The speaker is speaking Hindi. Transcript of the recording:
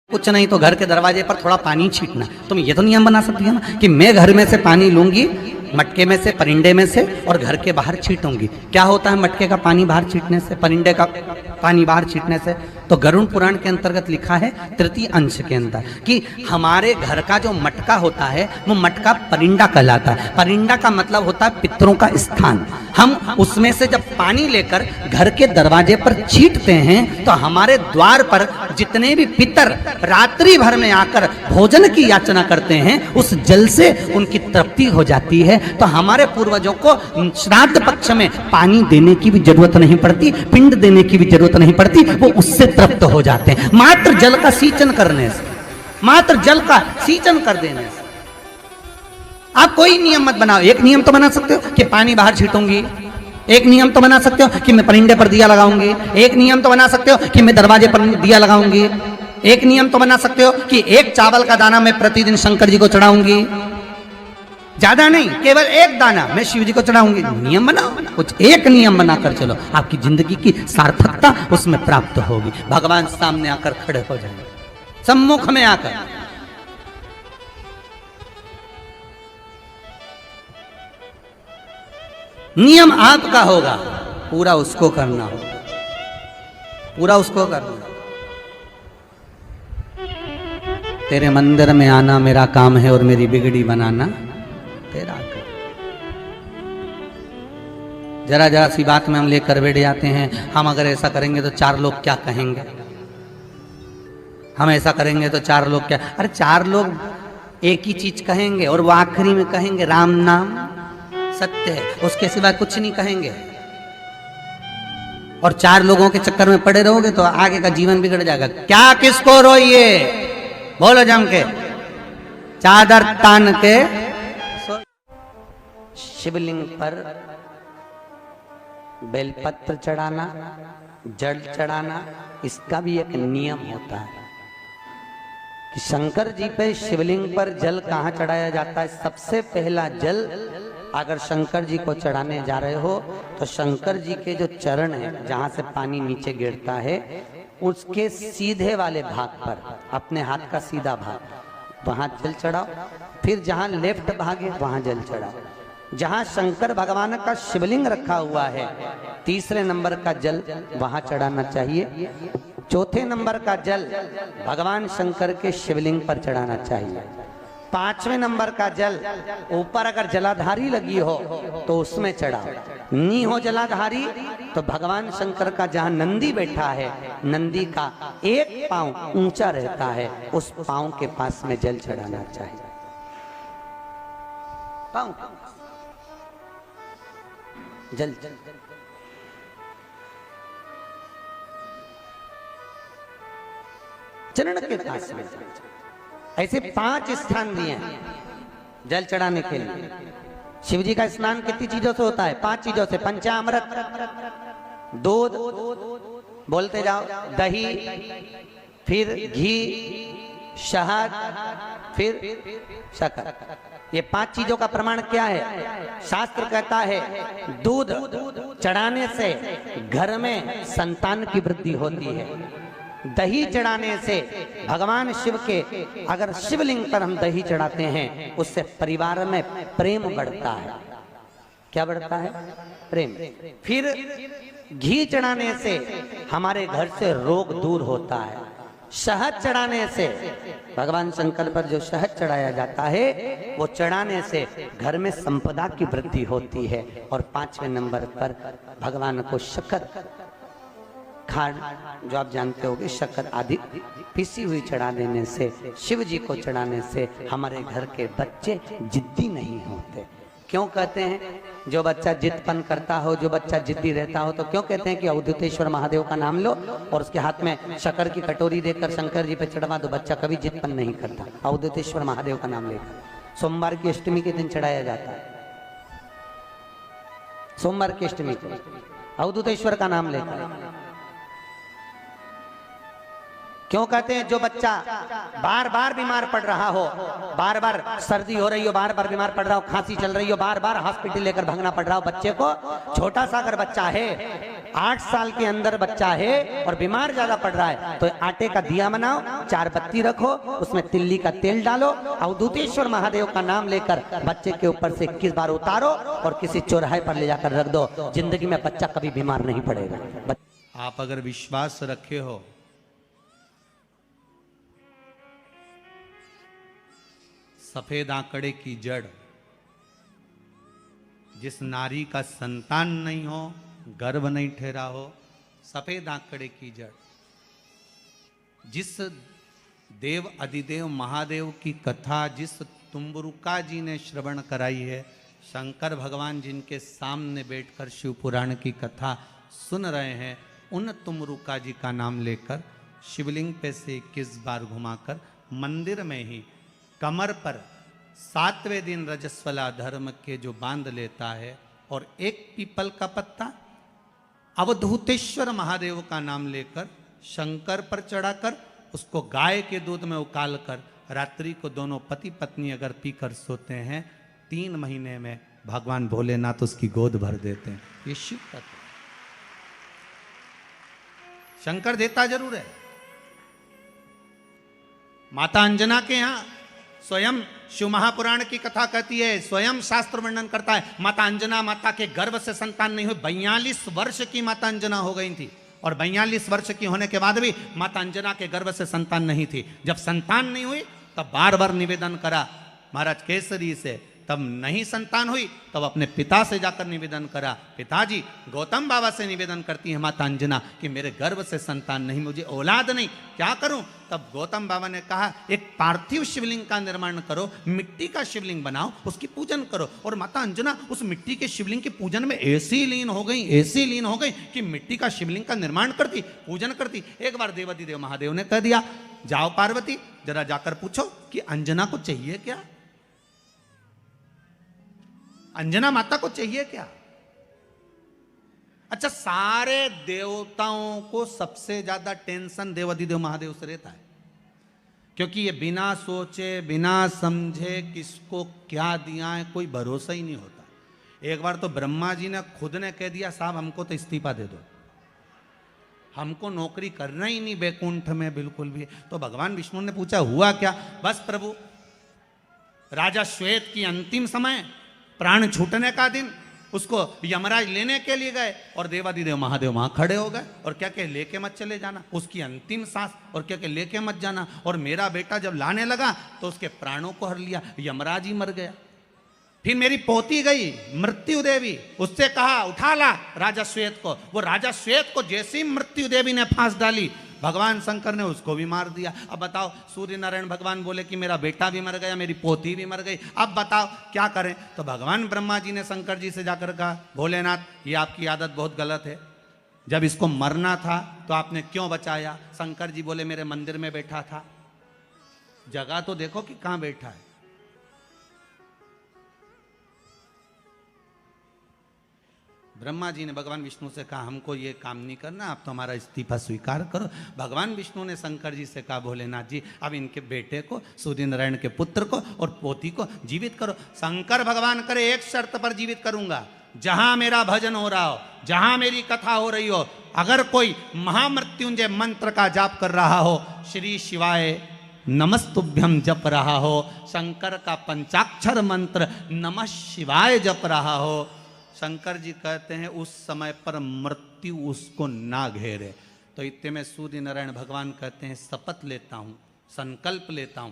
कुछ नहीं तो घर के दरवाजे पर थोड़ा पानी छीटना। तुम ये तो नियम बना सकती है ना कि मैं घर में से पानी लूंगी, मटके में से, परिंदे में से, और घर के बाहर छीटूंगी। क्या होता है मटके का पानी बाहर छीटने से, परिंदे का पानी बाहर छीटने से? तो गरुड़ पुराण के अंतर्गत लिखा है तृतीय अंश के अंदर कि हमारे घर का जो मटका होता है वो मटका परिंदा कहलाता है। परिंदा का मतलब होता है पितरों का स्थान। हम उसमें से जब पानी लेकर घर के दरवाजे पर छीटते हैं तो हमारे द्वार पर जितने भी पितर रात्रि भर में आकर भोजन की याचना करते हैं उस जल से उनकी तृप्ति हो जाती है। तो हमारे पूर्वजों को श्राद्ध पक्ष में पानी देने की भी जरूरत नहीं पड़ती, पिंड देने की भी जरूरत नहीं पड़ती, वो उससे तृप्त हो जाते हैं मात्र जल का सींचन करने से, मात्र जल का सींचन कर देने से। आप कोई नियम मत बनाओ। एक नियम तो बना सकते हो कि पानी बाहर छीटूंगी, एक नियम तो बना सकते हो कि मैं परिंदे पर दिया लगाऊंगी, एक नियम तो बना सकते हो कि मैं दरवाजे पर दिया लगाऊंगी, एक नियम तो बना सकते हो कि एक चावल का दाना मैं प्रतिदिन शंकर जी को चढ़ाऊंगी, ज्यादा नहीं, केवल एक दाना मैं शिव जी को चढ़ाऊंगी। नियम बनाओ, कुछ एक नियम बनाकर चलो, आपकी जिंदगी की सार्थकता उसमें प्राप्त होगी। भगवान सामने आकर खड़े हो जाएंगे, सम्मुख में आकर। नियम आपका होगा, पूरा उसको करना होगा, पूरा उसको करना। तेरे मंदिर में आना मेरा काम है और मेरी बिगड़ी बनाना तेरा काम। जरा जरा सी बात में हम लेकर बैठ जाते हैं, हम अगर ऐसा करेंगे तो चार लोग क्या कहेंगे, हम ऐसा करेंगे तो चार लोग क्या। अरे चार लोग एक ही चीज कहेंगे और वो आखिरी में कहेंगे राम नाम सत्य है, उसके सिवा कुछ नहीं कहेंगे। और चार लोगों के चक्कर में पड़े रहोगे तो आगे का जीवन बिगड़ जाएगा। क्या किसको रोइए, बोलो जम के, चादर तान के। शिवलिंग पर बेलपत्र चढ़ाना, जल चढ़ाना, इसका भी एक नियम होता है कि शंकर जी पे शिवलिंग पर जल कहाँ चढ़ाया जाता है। सबसे पहला जल अगर शंकर जी को चढ़ाने जा रहे हो तो शंकर जी के जो चरण है जहां से पानी नीचे गिरता है उसके सीधे वाले भाग पर, अपने हाथ का सीधा भाग, वहां जल चढ़ाओ। फिर जहां लेफ्ट भाग है वहां जल चढ़ाओ। जहां शंकर भगवान का शिवलिंग रखा हुआ है तीसरे नंबर का जल वहां चढ़ाना चाहिए। चौथे नंबर का जल भगवान शंकर के शिवलिंग पर चढ़ाना चाहिए। पांचवें नंबर का जल ऊपर अगर जलाधारी लगी हो तो उसमें चढ़ाओ, नी हो जलाधारी तो भगवान शंकर का जहां नंदी बैठा है, नंदी का एक पांव ऊंचा रहता है, उस पांव के पास में जल चढ़ाना चाहिए। पांव जल चरण के पास में। ऐसे 5 स्थान दिए हैं जल चढ़ाने के लिए। शिव जी का स्नान कितनी चीजों से होता है? 5 चीजों से। पंचामृत, दूध, बोलते जाओ, दही, फिर घी, शहद, फिर शक्कर। ये 5 चीजों का प्रमाण क्या है? शास्त्र कहता है दूध चढ़ाने से घर में संतान की वृद्धि होती है। दही चढ़ाने से भगवान शिव के, अगर शिवलिंग पर हम दही चढ़ाते हैं उससे परिवार में प्रेम बढ़ता है। क्या बढ़ता है? प्रेम। फिर घी चढ़ाने से हमारे घर से रोग दूर होता है। शहद चढ़ाने से, भगवान शंकर पर जो शहद चढ़ाया जाता है वो चढ़ाने से घर में संपदा की वृद्धि होती है। और 5वें नंबर पर भगवान को शक्कर, खांड जो आप जानते होंगे, शक्कर आदि पिसी हुई चढ़ा देने से, शिव जी को चढ़ाने से हमारे घर के बच्चे जिद्दी नहीं होते। क्यों कहते हैं? जो बच्चा जिद्दपन करता हो, जो बच्चा जिद्दी रहता हो, तो क्यों कहते हैं कि अवधूतेश्वर महादेव का नाम लो और उसके हाथ में शक्कर की कटोरी देकर शंकर जी पे चढ़वा दो, बच्चा कभी जिद्दपन नहीं करता। अवधूतेश्वर महादेव का नाम लेकर सोमवार की अष्टमी के दिन चढ़ाया जाता है। सोमवार की अष्टमी को अवधूतेश्वर का नाम लेकर। क्यों कहते हैं? जो बच्चा बार बार बीमार पड़ रहा हो, बार बार सर्दी हो रही हो, बार बार बीमार पड़ रहा हो, खांसी चल रही हो, बार बार हॉस्पिटल लेकर भागना पड़ रहा हो बच्चे को, छोटा सा अगर बच्चा है 8 साल के अंदर बच्चा है और बीमार ज्यादा पड़ रहा है, तो आटे का दिया बनाओ, 4 बत्ती रखो, उसमें तिल्ली का तेल डालो, अवधूतेश्वर महादेव का नाम लेकर बच्चे के ऊपर से 21 बार उतारो और किसी चौराहे पर ले जाकर रख दो। जिंदगी में बच्चा कभी बीमार नहीं पड़ेगा। आप अगर विश्वास रखे हो, सफेद आंकड़े की जड़, जिस नारी का संतान नहीं हो, गर्भ नहीं ठहरा हो, सफेद आंकड़े की जड़, जिस देव अधिदेव महादेव की कथा जिस तुम्बरुका जी ने श्रवण कराई है, शंकर भगवान जिनके सामने बैठकर शिव पुराण की कथा सुन रहे हैं, उन तुम्बरुका जी का नाम लेकर शिवलिंग पे से 21 बार घुमाकर मंदिर में ही कमर पर 7वें दिन रजस्वला धर्म के जो बांध लेता है और एक पीपल का पत्ता अवधूतेश्वर महादेव का नाम लेकर शंकर पर चढ़ाकर उसको गाय के दूध में उकाल कर रात्रि को दोनों पति पत्नी अगर पीकर सोते हैं, 3 महीने में भगवान भोलेनाथ उसकी गोद भर देते हैं। ये शिव तत्व। शंकर देता जरूर है। माता अंजना के यहां स्वयं शिव महापुराण की कथा कहती है, स्वयं शास्त्र वर्णन करता है, माता अंजना माता के गर्भ से संतान नहीं हुई। 42 वर्ष की माता अंजना हो गई थी और 42 वर्ष की होने के बाद भी माता अंजना के गर्भ से संतान नहीं थी। जब संतान नहीं हुई तब बार बार निवेदन करा महाराज केसरी से, तब नहीं संतान हुई तब अपने पिता से जाकर निवेदन करा, पिताजी गौतम बाबा से निवेदन करती है माता अंजना कि मेरे गर्भ से संतान नहीं, मुझे औलाद नहीं, क्या करूं? तब गौतम बाबा ने कहा एक पार्थिव शिवलिंग का निर्माण करो, मिट्टी का शिवलिंग बनाओ, उसकी पूजन करो। और माता अंजना उस मिट्टी के शिवलिंग के पूजन में ऐसी लीन हो गई, ऐसी लीन हो गई कि मिट्टी का शिवलिंग का निर्माण करती, पूजन करती। एक बार देवाधिदेव महादेव ने कह दिया, जाओ पार्वती जरा जाकर पूछो कि अंजना को चाहिए क्या, अंजना माता को चाहिए क्या। अच्छा, सारे देवताओं को सबसे ज्यादा टेंशन देवाधिदेव महादेव से रहता है, क्योंकि ये बिना सोचे बिना समझे किसको क्या दिया है कोई भरोसा ही नहीं होता। एक बार तो ब्रह्मा जी ने खुद ने कह दिया, साहब हमको तो इस्तीफा दे दो, हमको नौकरी करना ही नहीं बैकुंठ में बिल्कुल भी। तो भगवान विष्णु ने पूछा हुआ क्या? बस प्रभु, राजा श्वेत की अंतिम समय, प्राण छूटने का दिन, उसको यमराज लेने के लिए गए और देवाधिदेव महादेव वहां खड़े हो गए और क्या कहे, लेके मत चले जाना, उसकी अंतिम सांस, और क्या कहे, लेके मत जाना। और मेरा बेटा जब लाने लगा तो उसके प्राणों को हर लिया, यमराज ही मर गया। फिर मेरी पोती गई मृत्यु देवी, उससे कहा उठा ला राजा श्वेत को, वो राजा श्वेत को जैसे ही मृत्यु देवी ने फांस डाली, भगवान शंकर ने उसको भी मार दिया। अब बताओ, सूर्य नारायण भगवान बोले कि मेरा बेटा भी मर गया, मेरी पोती भी मर गई, अब बताओ क्या करें। तो भगवान ब्रह्मा जी ने शंकर जी से जाकर कहा, भोलेनाथ ये आपकी आदत बहुत गलत है, जब इसको मरना था तो आपने क्यों बचाया? शंकर जी बोले मेरे मंदिर में बैठा था, जगह तो देखो कि कहां बैठा है। ब्रह्मा जी ने भगवान विष्णु से कहा हमको ये काम नहीं करना, आप तो हमारा इस्तीफा स्वीकार करो। भगवान विष्णु ने शंकर जी से कहा, भोलेनाथ जी अब इनके बेटे को, सूर्य नारायण के पुत्र को और पोती को जीवित करो। शंकर भगवान करे, एक शर्त पर जीवित करूंगा, जहां मेरा भजन हो रहा हो, जहां मेरी कथा हो रही हो, अगर कोई महामृत्युंजय मंत्र का जाप कर रहा हो, श्री शिवाय नमस्तुभ्यम जप रहा हो, शंकर का पंचाक्षर मंत्र नमः शिवाय जप रहा हो, शंकर जी कहते हैं उस समय पर मृत्यु उसको ना घेरे। तो इतने में सूर्य नारायण भगवान कहते हैं शपथ लेता हूं, संकल्प लेता हूं